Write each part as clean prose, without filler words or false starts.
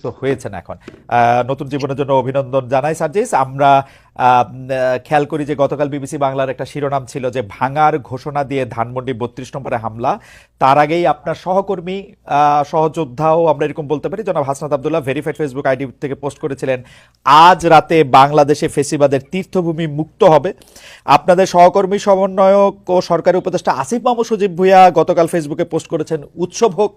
যুক্ত হয়েছেন এখন। নতুন জীবনের জন্য অভিনন্দন জানাই সার্জিস। আমরা খেয়াল করি যে গতকাল বিবিসি বাংলার একটা শিরোনাম ছিল যে ভাঙার ঘোষণা দিয়ে ধানমন্ডি ৩২ নম্বরে হামলা। তার আগেই আপনার সহকর্মী সহযোদ্ধাও আমরা এরকম বলতে পারি জনাব Hasnat Abdullah verified Facebook ID থেকে পোস্ট করেছিলেন আজ রাতে বাংলাদেশে ফেসিবাদের তীর্থভূমি মুক্ত হবে। আপনাদের সহকর্মী সমন্বয়ক ও সরকারি উপদেষ্টা আসিফ মাহমুদ সজীব ভুঁইয়া গতকাল ফেসবুকে পোস্ট করেছেন উৎসব হোক।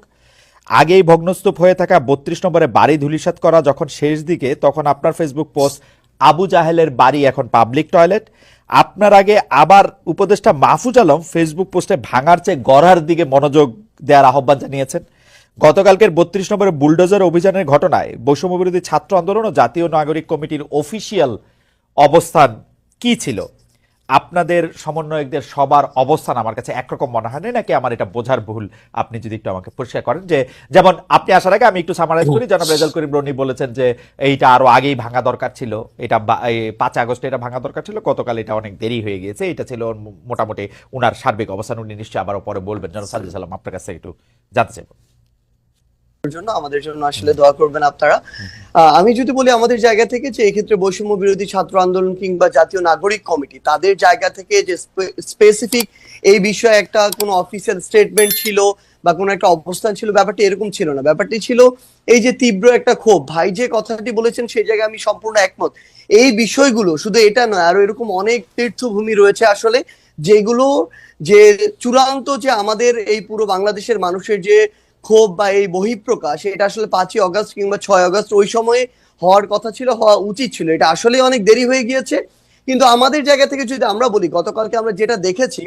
আগেই ভগ্নস্তূপ হয়ে থাকা ৩২ নম্বরে বাড়ি ধূলিসাৎ করা যখন শেষ দিকে, তখন আপনার ফেসবুক পোস্ট আবু জাহেলের বাড়ি এখন পাবলিক টয়লেট। আপনার আগে আবার উপদেষ্টা মাহফুজ আলম ফেসবুক পোস্টে ভাঙার চেয়ে গড়ার দিকে মনোযোগ দেওয়ার আহ্বান জানিয়েছেন। গতকালকের ৩২ নম্বরে বুলডোজার অভিযানের ঘটনায় বৈষম্য বিরোধী ছাত্র আন্দোলন ও জাতীয় নাগরিক কমিটির অফিসিয়াল অবস্থান কি ছিল? আপনাদের সমন্বয়কদের সবার অবস্থান আমার কাছে একরকম মনে হয় না, নাকি আমার এটা বোঝার ভুল? আপনি যদি একটু আমাকে পরিষ্কার করেন। যে যেমন আপনি আসার আগে আমি একটু সামারাইজ করি, জনাব রেজাল করিম রনি বলেছেন যে এইটা আরো আগেই ভাঙা দরকার ছিল, এটা ৫ আগস্টে এটা ভাঙা দরকার ছিল, গতকাল এটা অনেক দেরি হয়ে গিয়েছে। এটা ছিল মোটামুটি উনার সার্বিক অবস্থান। উনি নিশ্চয়ই আবারও পরে বলবেন। জনাব সাজ্জাদ সালাম, আপনার কাছে একটু জানতে চাইব। আমাদের জন্য আসলে দোয়া করবেন আপনারা। আমি যদি বলি আমাদের জায়গা থেকে যে এক্ষেত্রে বৈষম্য বিরোধী ছাত্র আন্দোলন কিংবা জাতীয় নাগরিক কমিটি তাদের জায়গা থেকে যে স্পেসিফিক এই বিষয়ে একটা কোনো অফিসিয়াল স্টেটমেন্ট ছিল বা কোনো একটা অবস্থান ছিল, ব্যাপারটি এরকম ছিল না। ব্যাপারটি ছিল এই যে তীব্র একটা ক্ষোভ। ভাই যে কথাটি বলেছেন সেই জায়গায় আমি সম্পূর্ণ একমত। এই বিষয়গুলো শুধু এটা নয়, আরো এরকম অনেক তীর্থভূমি রয়েছে আসলে, যেগুলো যে চূড়ান্ত যে আমাদের এই পুরো বাংলাদেশের মানুষের যে ক্ষোভ বা এই বহিঃপ্রকাশ, এটা আসলে ৫ই অগস্ট কিংবা ৬ আগস্ট ওই সময়ে হওয়ার কথা ছিল, হওয়া উচিত ছিল। এটা আসলে অনেক দেরি হয়ে গিয়েছে। কিন্তু আমাদের জায়গা থেকে যদি আমরা বলি, গতকালকে আমরা যেটা দেখেছি,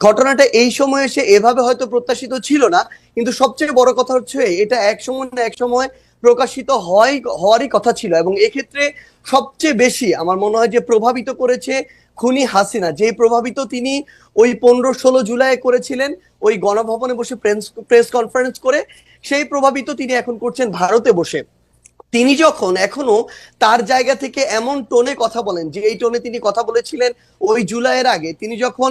ঘটনাটা এই সময় এসে এভাবে হয়তো প্রত্যাশিত ছিল না, কিন্তু সবচেয়ে বড় কথা হচ্ছে এটা এক সময় না এক সময় প্রকাশিত হওয়ারই কথা ছিল। এবং এক্ষেত্রে সবচেয়ে বেশি আমার মনে হয় যে প্রভাবিত করেছে খুনি হাসিনা। যে প্রভাবিত তিনি ওই ১৫-১৬ জুলাই করেছিলেন ওই গণভবনে বসে প্রেস কনফারেন্স করে, সেই প্রভাবিত তিনি এখন করছেন ভারতে বসে। তিনি যখন এখনো তার জায়গা থেকে এমন টোনে কথা বলেন যে এই টোনে তিনি কথা বলেছিলেন ওই জুলাইয়ের আগে, তিনি যখন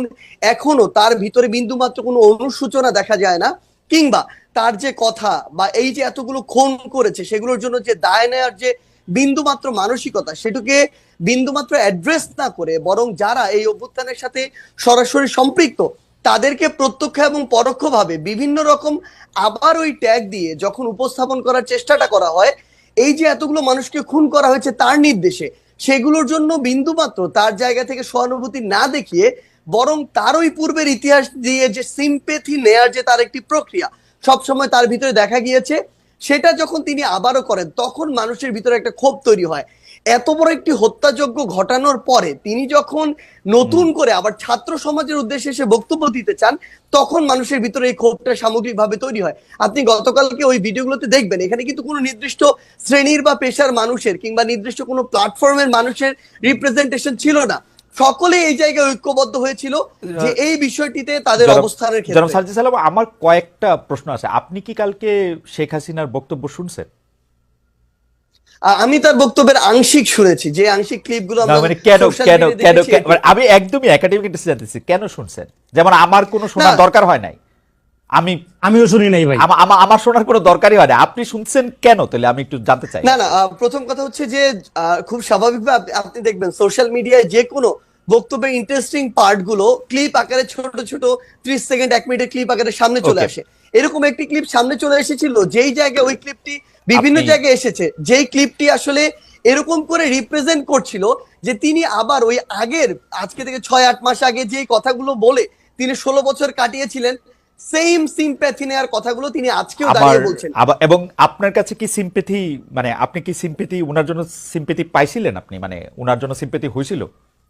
এখনো তার ভিতরে বিন্দুমাত্র কোনো অনুসূচনা দেখা যায় না, কিংবা তার যে কথা বা এই যে এতগুলো খুন করেছে সেগুলোর জন্য যে দায় নেওয়ার যে বিন্দুমাত্র মানসিকতা, সেটাকে বিন্দুমাত্র অ্যাড্রেস না করে বরং যারা এই অভ্যুত্থানের সাথে সরাসরি সম্পৃক্ত তাদেরকে প্রত্যক্ষ এবং পরোক্ষভাবে বিভিন্ন রকম আবার ওই ট্যাগ দিয়ে যখন উপস্থাপন করার চেষ্টাটা করা হয়, এই যে এতগুলো মানুষকে খুন করা হয়েছে তার নির্দেশে, সেগুলোর জন্য বিন্দুমাত্র তার জায়গা থেকে সহানুভূতি না দেখিয়ে বরং তার ওই পূর্বের ইতিহাস দিয়ে যে সিম্পেথি নেয়ার যে তার একটি প্রক্রিয়া সবসময় তার ভিতরে দেখা গিয়েছে, সেটা যখন তিনি আবারও করেন তখন মানুষের ভিতরে একটা ক্ষোভ তৈরি হয়। এত বড় একটি হত্যাযজ্ঞ ঘটানোর পরে তিনি যখন নতুন করে আবার ছাত্র সমাজের উদ্দেশ্যে এসে বক্তব্য দিতে চান, তখন মানুষের ভিতরে এই ক্ষোভটা সামগ্রিকভাবে তৈরি হয়। আপনি গতকালকে ওই ভিডিওগুলোতে দেখবেন এখানে কিন্তু কোনো নির্দিষ্ট শ্রেণীর বা পেশার মানুষের কিংবা নির্দিষ্ট কোনো প্ল্যাটফর্মের মানুষের রিপ্রেজেন্টেশন ছিল না। সকলে এই জায়গায় ঐক্যবদ্ধ হয়েছিল যে এই বিষয়টিতে তাদের অবস্থানের ক্ষেত্রে। আমার কয়েকটা প্রশ্ন আছে। আপনি কি কালকে শেখ হাসিনার বক্তব্য শুনছেন? আমি তার বক্তব্যের আংশিক শুনেছি, যে আংশিক ক্লিপগুলো আমি একদমই একাডেমিক জানতেছি কেন শুনছেন। যেমন আমার কোনো শোনার দরকার হয় নাই, আমিও শুনি নাই ভাই, আমার শোনার কোনো দরকারই হয় না। আপনি শুনছেন কেন তাহলে আমি একটু জানতে চাই। না, প্রথম কথা হচ্ছে যে খুব স্বাভাবিকভাবে আপনি দেখবেন সোশ্যাল মিডিয়ায় যে কোনো বক্তব্যের ইন্টারেস্টিং পার্ট গুলো ক্লিপ আকারে ছোট ছোট 30 সেকেন্ড 1 মিনিটের ক্লিপ আকারে সামনে চলে আসে। এরকম একটি ক্লিপ সামনে চলে এসেছিল, যেই জায়গায় ওই ক্লিপটি বিভিন্ন জায়গায় এসেছে, যেই ক্লিপটি আসলে এরকম করে রিপ্রেজেন্ট করছিল যে তিনি আবার ওই আগের আজকে থেকে 6-8 মাস আগে যে কথাগুলো বলে তিনি 16 বছর কাটিয়েছিলেন, সেম সিম্প্যাথি নেওয়ার কথাগুলো তিনি আজকেও দাঁড়িয়ে বলছেন। এবং আপনার কাছে কি সিম্প্যাথি, মানে আপনি কি সিম্প্যাথি উনার জন্য সিম্প্যাথি পাইছিলেন? আপনি মানে উনার জন্য সিম্প্যাথি হয়েছিল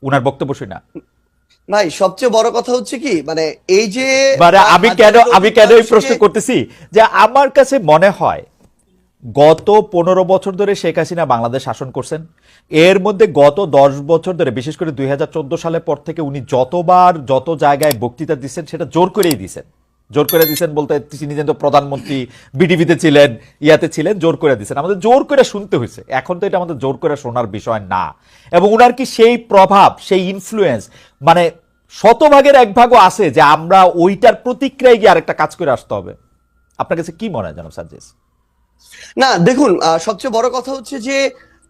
উনার বক্তব্য শুনে? ভাই সবচেয়ে বড় কথা হচ্ছে কি, মানে এই যে আমি কেন এই প্রশ্ন করতেছি, যে আমার কাছে মনে হয় গত 15 বছর ধরে শেখ হাসিনা বাংলাদেশ শাসন করছেন। এর মধ্যে গত 10 বছর ধরে, বিশেষ করে 2014 সালের পর থেকে উনি যতবার যত জায়গায় বক্তৃতা দিচ্ছেন সেটা জোর করেই দিচ্ছেন। জোর করে দিচ্ছেন বলতে তিনি যেন প্রধানমন্ত্রী বিটিভিতে ছিলেন, ইয়াতে ছিলেন, জোর করে দিচ্ছেন, আমাদের জোর করে শুনতে হয়েছে। এখন তো এটা আমাদের জোর করে শোনার বিষয় না। এবং উনার কি সেই প্রভাব, সেই ইনফ্লুয়েন্স মানে 100 ভাগের 1 ভাগও আছে যে আমরা ওইটার প্রতিক্রিয়ায় গিয়ে আরেকটা কাজ করে আসতে হবে? আপনার কাছে কি মনে হয় জনাব সাজ্জাদ? না দেখুন, সবচেয়ে বড় কথা হচ্ছে যে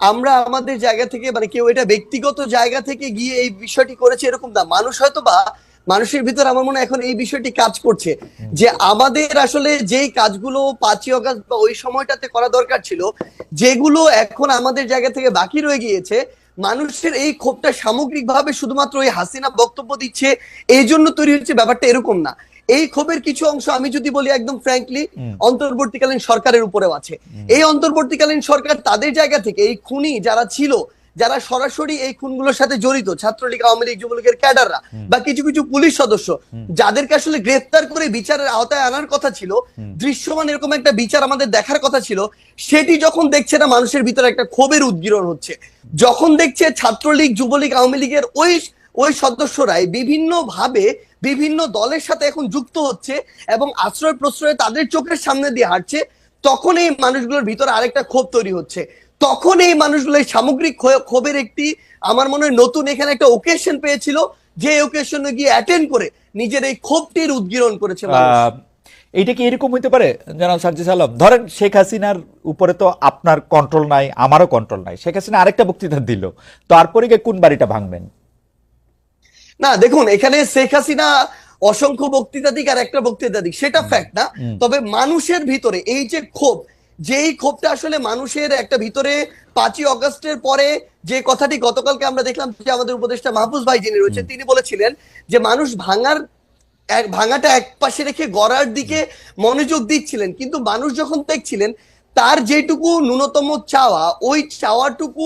আমরা আমাদের জায়গা থেকে, মানে কেউ এটা ব্যক্তিগত জায়গা থেকে গিয়ে এই বিষয়টি করেছে এরকম না। মানুষ হয়তো বা মানুষের ভিতর আমার মনে হয় এখন এই বিষয়টি কাজ করছে যে আমাদের আসলে যেই কাজগুলো 5ই অগস্ট বা ওই সময়টাতে করা দরকার ছিল, যেগুলো এখন আমাদের জায়গা থেকে বাকি রয়ে গিয়েছে, মানুষের এই ক্ষোভটা সামগ্রিকভাবে শুধুমাত্র ওই হাসিনা বক্তব্য দিচ্ছে এই জন্য তৈরি হচ্ছে, ব্যাপারটা এরকম না। এই ক্ষোভের কিছু অংশ আমি যদি বলি একদম ফ্র্যাঙ্কলি অন্তর্বর্তীকালীন সরকারের উপরেও আছে। এই অন্তর্বর্তীকালীন সরকার তাদের জায়গা থেকে এই খুনি যারা ছিল, যারা সরাসরি এই খুনগুলোর সাথে জড়িত, ছাত্রলীগ, আওয়ামী লীগ, যুবলীগের ক্যাডাররা বা কিছু কিছু পুলিশ সদস্য, যাদেরকে আসলে গ্রেফতার করে বিচারের আওতায় আনার কথা ছিল, দৃশ্যমান এরকম একটা বিচার আমাদের দেখার কথা ছিল, সেটি যখন দেখছে না, মানুষের ভিতরে একটা ক্ষোভের উদ্গীরণ হচ্ছে। যখন দেখছে ছাত্রলীগ, যুবলীগ, আওয়ামী লীগের ওই ওই সদস্যরাই বিভিন্ন ভাবে বিভিন্ন দলের সাথে এখন যুক্ত হচ্ছে এবং আশ্রয় প্রশ্রয়ে তাদের চোখের সামনে দিয়ে হাঁটছে, তখন এই মানুষগুলোর ভিতরে আরেকটা ক্ষোভ তৈরি হচ্ছে। তখন এই মানুষগুলো এই সামগ্রিক ক্ষোভের একটি, আমার মনে হয় নতুন এখানে একটা ওকেশন পেয়েছিল, যে ওকেশনে গিয়ে অ্যাটেন্ড করে নিজের এই ক্ষোভটির উদ্গীরণ করেছে মানুষ। এইটা কি এরকম হইতে পারে জনাব সার্জিস আলম? ধরেন শেখ হাসিনার উপরে তো আপনার কন্ট্রোল নাই, আমারও কন্ট্রোল নাই। শেখ হাসিনা আরেকটা বক্তৃতা দিল, তারপরে গিয়ে কোন বাড়িটা ভাঙবেন? না দেখুন, এখানে শেখ হাসিনা অসংখ্য বক্তৃতা দিক আর একটা বক্তৃতা দিক, সেটা ফ্যাক্ট না। তবে মানুষের ভিতরে এই যে ক্ষোভ, যেই ক্ষোভটা আসলে মানুষের একটা ভিতরে 5ই অগস্টের পরে, যে কথাটি গতকালকে আমরা দেখলাম যে আমাদের উপদেষ্টা মাহফুজ ভাই যিনি রয়েছেন তিনি বলেছিলেন যে মানুষ ভাঙাটা এক পাশে রেখে গড়ার দিকে মনোযোগ দিচ্ছিলেন, কিন্তু মানুষ যখন দেখছিলেন তার যেটুকু ন্যূনতম চাওয়া, ওই চাওয়াটুকু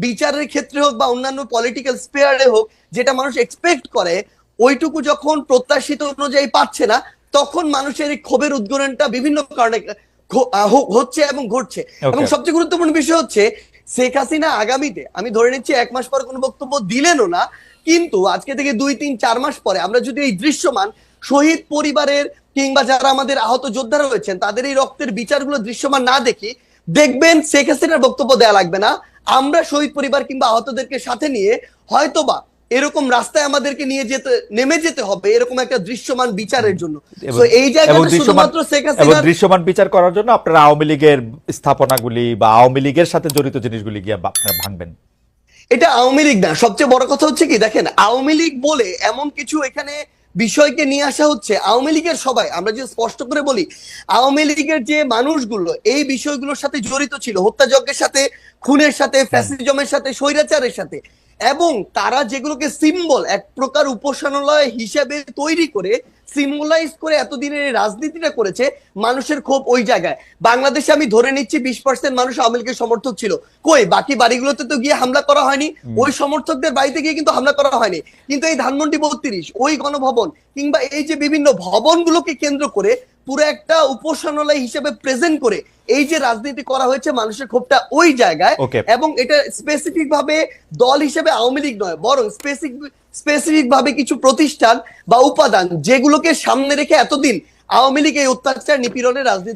বিচারের ক্ষেত্রে হোক বা অন্যান্য পলিটিক্যাল স্পেয়ারে হোক, যেটা মানুষ এক্সপেক্ট করে, ওইটুকু যখন প্রত্যাশিত অনুযায়ী পাচ্ছে না, তখন মানুষের এই ক্ষোভের উদ্গীরণটা বিভিন্ন কারণে হচ্ছে এবং ঘটছে। এবং সবচেয়ে গুরুত্বপূর্ণ বিষয় হচ্ছে শেখ হাসিনা আগামীতে, আমি ধরে নিচ্ছি 1 মাস পর কোনো বক্তব্য দিলেনও না, কিন্তু আজকে থেকে 2, 3, 4 মাস পরে আমরা যদি এই দৃশ্যমান শহীদ পরিবারের কিংবা যারা আমাদের আহত যোদ্ধারা রয়েছেন তাদের এই রক্তের বিচারগুলো দৃশ্যমান না দেখি, দেখবেন শেখ হাসিনার বক্তব্য দেয়া লাগবে না, আমরা শহীদ পরিবার কিংবা আহতদেরকে সাথে নিয়ে হয়তোবা এরকম রাস্তায় আমাদেরকে নিয়ে নেমে যেতে হবে এরকম একটা দৃশ্যমান বিচারের জন্য। তো এই জায়গাটা শুধুমাত্র শেখ হাসিনা দৃশ্যমান বিচার করার জন্য আপনারা আওয়ামী লীগের স্থাপনাগুলি বা আওয়ামী লীগের সাথে জড়িত জিনিসগুলি গিয়ে আপনারা ভাঙবেন। এটা আওয়ামী লীগ না, সবচেয়ে বড় কথা হচ্ছে কি, দেখেন আওয়ামী লীগ বলে এমন কিছু এখানে বিষয়কে নিয়ে আসা হচ্ছে। আওয়ামী লীগের সবাই, আমরা যে স্পষ্ট করে বলি, আওয়ামী লীগের যে মানুষগুলো এই বিষয়গুলোর সাথে জড়িত ছিল, হত্যাযজ্ঞের সাথে, খুনের সাথে, ফ্যাসিজমের সাথে, স্বৈরাচারের সাথে, এবং তারা যেগুলোকে সিম্বল, এক প্রকার উপাসনালয় হিসেবে তৈরি করে সিম্বলাইজ করে এতদিনের রাজনীতিটা করেছে, মানুষের ক্ষোভ ওই জায়গায়। বাংলাদেশে আমি ধরে নিচ্ছি 20% মানুষ আওয়ামী লীগের সমর্থক ছিল, কই বাকি বাড়িগুলোতে তো গিয়ে হামলা করা হয়নি, ওই সমর্থকদের বাড়িতে গিয়ে কিন্তু হামলা করা হয়নি, কিন্তু এই ধানমন্ডি 32, ওই গণভবন কিংবা এই যে বিভিন্ন ভবনগুলোকে কেন্দ্র করে পুরো একটা উপাসনালয় হিসেবে প্রেজেন্ট করে এই যে রাজনীতি করা হয়েছে, মানুষের ক্ষোভটা ওই জায়গায়। এবং এটা স্পেসিফিক ভাবে দল হিসেবে আওয়ামী লীগ নয়, বরং স্পেসিফিক ভাবে কিছু প্রতিষ্ঠান বা উপাদান যেগুলোকে সামনে রেখে এতদিন আওয়ামী লীগ এই অত্যাচার নিপীড়নের রাজনীতি